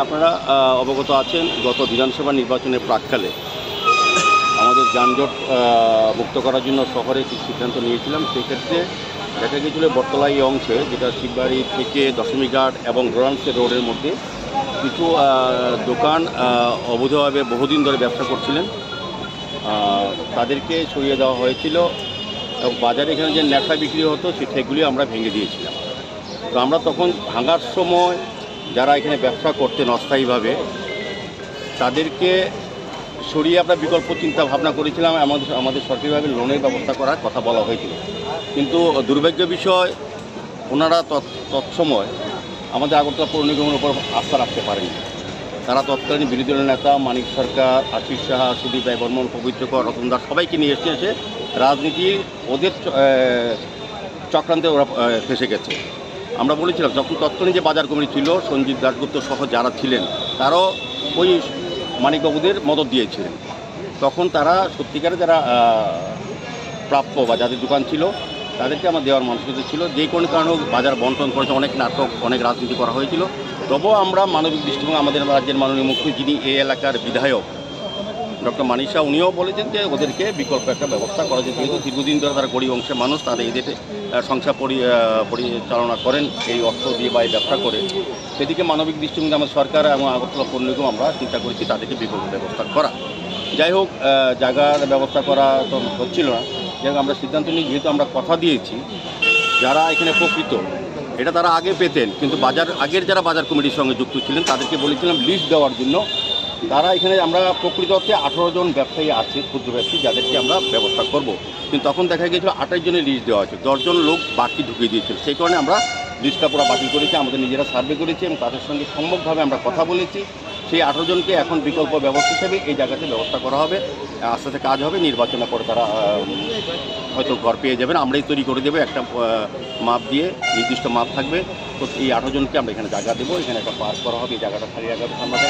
আপনারা অবগত আছেন গত বিধানসভা নির্বাচনের প্রাক্কালে আমাদের যানজট মুক্ত করার জন্য শহরে একটি সিদ্ধান্ত নিয়েছিলাম। সেক্ষেত্রে দেখা গিয়েছিল বটতলা এই অংশে, যেটা শিববাড়ি থেকে দশমীঘাট এবং রোডান্সের রোডের মধ্যে কিছু দোকান অবৈধভাবে বহুদিন ধরে ব্যবসা করছিলেন, তাদেরকে সরিয়ে দেওয়া হয়েছিল এবং বাজারে এখানে যে নেশা বিক্রি হতো সেগুলি আমরা ভেঙে দিয়েছিলাম। তো আমরা তখন ভাঙার সময় যারা এখানে ব্যবসা করতেন অস্থায়ীভাবে তাদেরকে সরিয়ে আমরা বিকল্প চিন্তা ভাবনা করেছিলাম, আমাদের সরকারিভাবে লোনের ব্যবস্থা করার কথা বলা হয়েছিল। কিন্তু দুর্ভাগ্য বিষয়, ওনারা তৎসময় আমাদের আগরতলা পৌর নিগমের উপর আস্থা রাখতে পারেনি। তারা তৎকালীন বিরোধী দলের নেতা মানিক সরকার, আশিস সাহা, সুদীপ রায় বর্মন, পবিত্রকর, রতন দাস সবাইকে নিয়ে এসে রাজনীতি ওদের চক্রান্তে ওরা ফেসে গেছে। আমরা বলেছিলাম যখন তৎকালীন যে বাজার কমিটি ছিল, সঞ্জিত দাশগুপ্ত সহ যারা ছিলেন তারাও ওই মানিকবাবুদের মদত দিয়েছিলেন। তখন তারা সত্যিকারে যারা প্রাপ্য বা যাদের দোকান ছিল তাদেরকে আমার দেওয়ার মানসিকতা ছিল। যে কোনো কারণে বাজার বন্টন করেছে, অনেক নাটক, অনেক রাজনীতি করা হয়েছিল। তবুও আমরা মানবিক দৃষ্টিভঙ্গি, আমাদের রাজ্যের মাননীয় মুখ্যমন্ত্রী যিনি এই এলাকার বিধায়ক ডক্টর মানিক শাহ, উনিও বলেছেন যে ওদেরকে বিকল্প একটা ব্যবস্থা করা যায়। যেহেতু দীর্ঘদিন ধরে তারা গরিব অংশের মানুষ, তাদের এদের সংসার পরিচালনা করেন এই অস্ত্র দিয়ে বা এই ব্যবসা করে, সেদিকে মানবিক দৃষ্টিভঙ্গি আমাদের সরকার এবং আগরতলা পৌর নিগম আমরা চিন্তা করেছি তাদেরকে বিকল্প ব্যবস্থা করা। যাই হোক, জায়গার ব্যবস্থা করা তো হচ্ছিল না। যাই হোক, আমরা সিদ্ধান্ত নিই, যেহেতু আমরা কথা দিয়েছি যারা এখানে প্রকৃত এটা তারা আগে পেতেন, কিন্তু আগের যারা বাজার কমিটির সঙ্গে যুক্ত ছিলেন তাদেরকে বলেছিলাম লিস্ট দেওয়ার জন্য। তারা এখানে আমরা প্রকৃত অর্থে 18 জন ব্যবসায়ী আছে, ক্ষুদ্র ব্যবসায়ী, যাদেরকে আমরা ব্যবস্থা করব। কিন্তু তখন দেখা গিয়েছিল 28 জনের লিস্ট দেওয়া হয়েছে, 10 জন লোক বাকি ঢুকিয়ে দিয়েছিল। সেই কারণে আমরা লিস্টটা পুরো বাতিল করেছি, আমাদের নিজেরা সার্ভে করেছি এবং তাদের সঙ্গে সম্যকভাবে আমরা কথা বলেছি। সেই 18 জনকে এখন বিকল্প ব্যবস্থা হিসেবে এই জায়গাতে ব্যবস্থা করা হবে। আস্তে আস্তে কাজ হবে, নির্বাচনের পরে তারা হয়তো ঘর পেয়ে যাবেন। আমরাই তৈরি করে দেবো একটা মাপ দিয়ে, নির্দিষ্ট মাপ থাকবে। তো এই 18 জনকে আমরা এখানে জায়গা দেবো, এখানে একটা পার্ক করা হবে, এই জায়গাটা খালি রাখা হবে।